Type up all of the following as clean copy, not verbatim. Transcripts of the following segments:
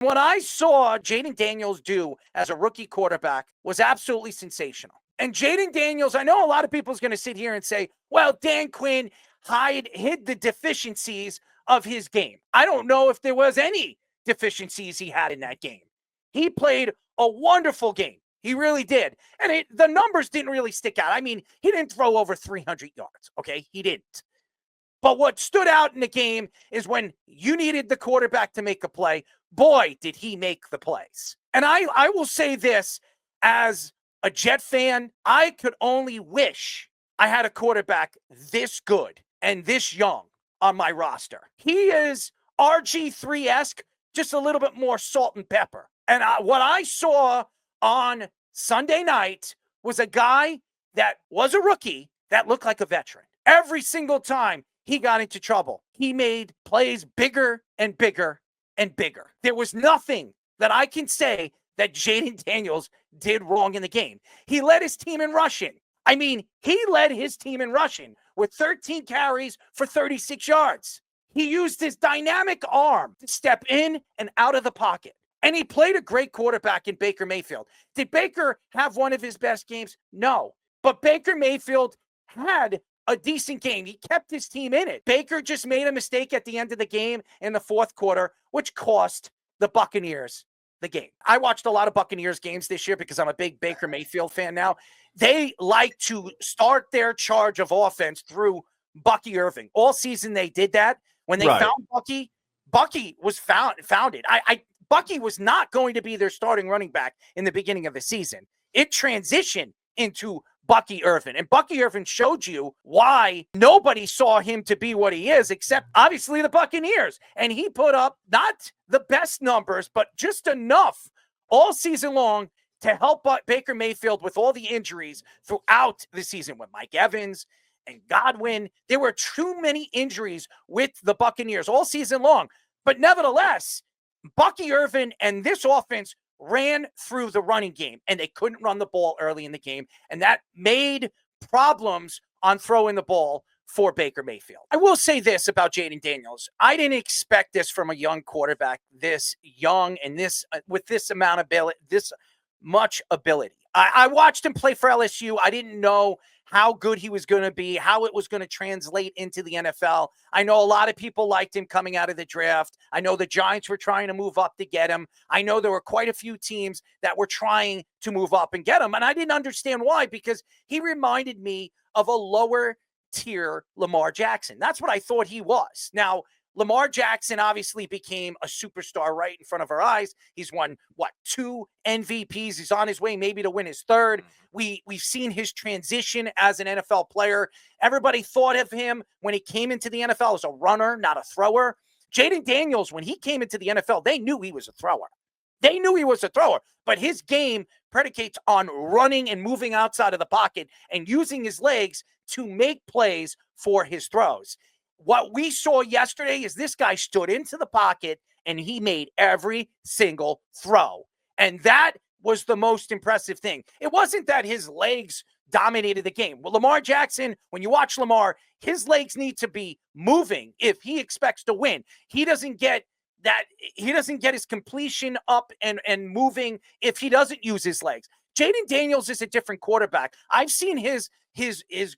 What I saw Jayden Daniels do as a rookie quarterback was absolutely sensational. And Jayden Daniels, I know a lot of people is going to sit here and say, well, Dan Quinn hid the deficiencies of his game. I don't know if there was any deficiencies he had in that game. He played a wonderful game. He really did. And the numbers didn't really stick out. I mean, he didn't throw over 300 yards, okay? He didn't. But what stood out in the game is when you needed the quarterback to make a play, boy, did he make the plays. And I will say this, as a Jet fan, I could only wish I had a quarterback this good and this young on my roster. He is RG3-esque, just a little bit more salt and pepper. And what I saw on Sunday night was a guy that was a rookie that looked like a veteran. Every single time he got into trouble, he made plays bigger and bigger and bigger. There was nothing that I can say that Jayden Daniels did wrong in the game. He led his team in rushing. I mean, he led his team in rushing with 13 carries for 36 yards. He used his dynamic arm to step in and out of the pocket. And he played a great quarterback in Baker Mayfield. Did Baker have one of his best games? No. But Baker Mayfield had a decent game. He kept his team in it. Baker just made a mistake at the end of the game in the fourth quarter, which cost the Buccaneers the game. I watched a lot of Buccaneers games this year because I'm a big Baker Mayfield fan now. They like to start their charge of offense through Bucky Irving. All season they did that. When they found Bucky was founded. Bucky was not going to be their starting running back in the beginning of the season. It transitioned into Bucky Irvin. And Bucky Irvin showed you why nobody saw him to be what he is, except obviously the Buccaneers. And he put up not the best numbers, but just enough all season long to help Baker Mayfield with all the injuries throughout the season with Mike Evans and Godwin. There were too many injuries with the Buccaneers all season long. But nevertheless, Bucky Irvin and this offense ran through the running game, and they couldn't run the ball early in the game, and that made problems on throwing the ball for Baker Mayfield. I will say this about Jayden Daniels. I didn't expect this from a young quarterback, this young and this with this amount of ability, this much ability. I watched him play for LSU. I didn't know how good he was going to be, how it was going to translate into the NFL. I know a lot of people liked him coming out of the draft. I know the Giants were trying to move up to get him. I know there were quite a few teams that were trying to move up and get him, and I didn't understand why, because he reminded me of a lower tier Lamar Jackson. That's what I thought he was. Now, Lamar Jackson obviously became a superstar right in front of our eyes. He's won, 2 MVPs. He's on his way maybe to win his third. We've seen his transition as an NFL player. Everybody thought of him when he came into the NFL as a runner, not a thrower. Jayden Daniels, when he came into the NFL, they knew he was a thrower. They knew he was a thrower, but his game predicates on running and moving outside of the pocket and using his legs to make plays for his throws. What we saw yesterday is this guy stood into the pocket and he made every single throw. And that was the most impressive thing. It wasn't that his legs dominated the game. Well, Lamar Jackson, when you watch Lamar, his legs need to be moving if he expects to win. He doesn't get his completion up and moving if he doesn't use his legs. Jayden Daniels is a different quarterback. I've seen his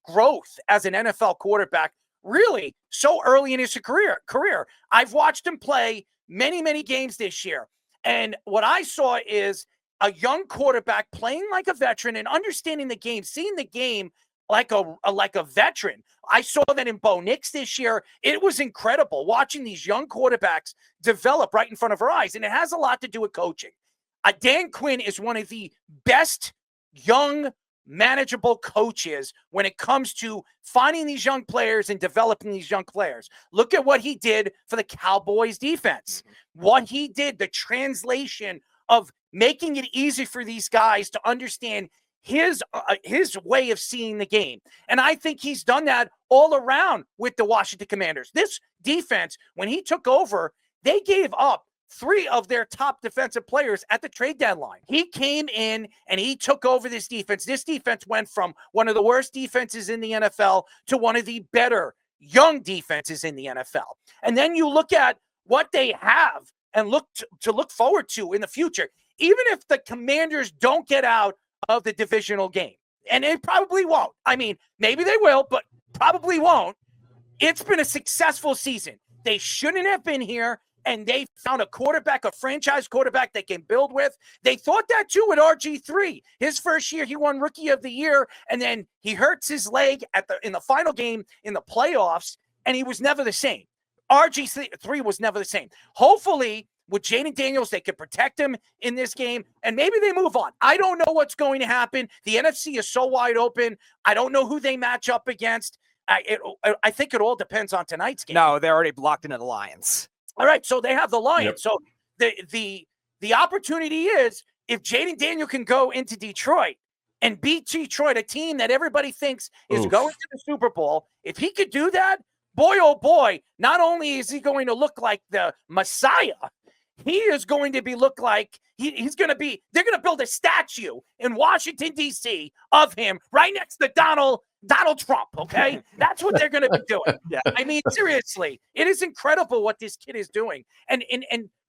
growth as an NFL quarterback really so early in his career. I've watched him play many, many games this year. And what I saw is a young quarterback playing like a veteran and understanding the game, seeing the game like a veteran. I saw that in Bo Nix this year. It was incredible watching these young quarterbacks develop right in front of our eyes. And it has a lot to do with coaching. Dan Quinn is one of the best young manageable coaches when it comes to finding these young players and developing these young players. Look at what he did for the Cowboys defense. What he did, the translation of making it easy for these guys to understand his way of seeing the game. And I think he's done that all around with the Washington Commanders. This defense, when he took over, they gave up 3 of their top defensive players at the trade deadline. He came in and he took over this defense. This defense went from one of the worst defenses in the NFL to one of the better young defenses in the NFL. And then you look at what they have and to look forward to in the future. Even if the Commanders don't get out of the divisional game, and they probably won't. I mean, maybe they will, but probably won't. It's been a successful season. They shouldn't have been here, and they found a quarterback, a franchise quarterback they can build with. They thought that too with RG3. His first year, he won Rookie of the Year, and then he hurts his leg in the final game in the playoffs, and he was never the same. RG3 was never the same. Hopefully, with Jayden Daniels, they can protect him in this game, and maybe they move on. I don't know what's going to happen. The NFC is so wide open. I don't know who they match up against. I think it all depends on tonight's game. No, they're already locked into the Lions. All right, so they have the Lions. Yep. So the opportunity is if Jayden Daniel can go into Detroit and beat Detroit, a team that everybody thinks is going to the Super Bowl, if he could do that, boy, oh boy, not only is he going to look like the Messiah, he is going to look like he's going to be, they're going to build a statue in Washington, D.C. of him right next to Donald Trump, okay? That's what they're going to be doing. Yeah. I mean, seriously, it is incredible what this kid is doing. And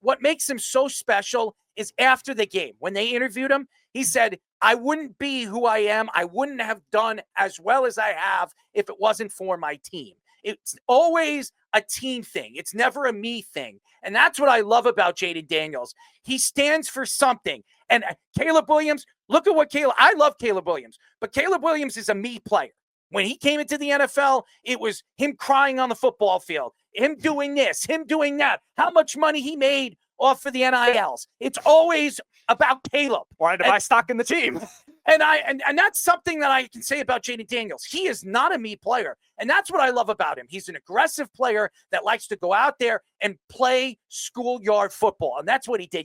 what makes him so special is after the game, when they interviewed him, he said, I wouldn't be who I am. I wouldn't have done as well as I have if it wasn't for my team. It's always a team thing. It's never a me thing. And that's what I love about Jayden Daniels. He stands for something. And Caleb Williams, look at what I love Caleb Williams, but Caleb Williams is a me player. When he came into the NFL, it was him crying on the football field, him doing this, him doing that, how much money he made off of the NILs. It's always about Caleb. Wanted to buy stock in the team. And that's something that I can say about Jayden Daniels. He is not a me player. And that's what I love about him. He's an aggressive player that likes to go out there and play schoolyard football. And that's what he did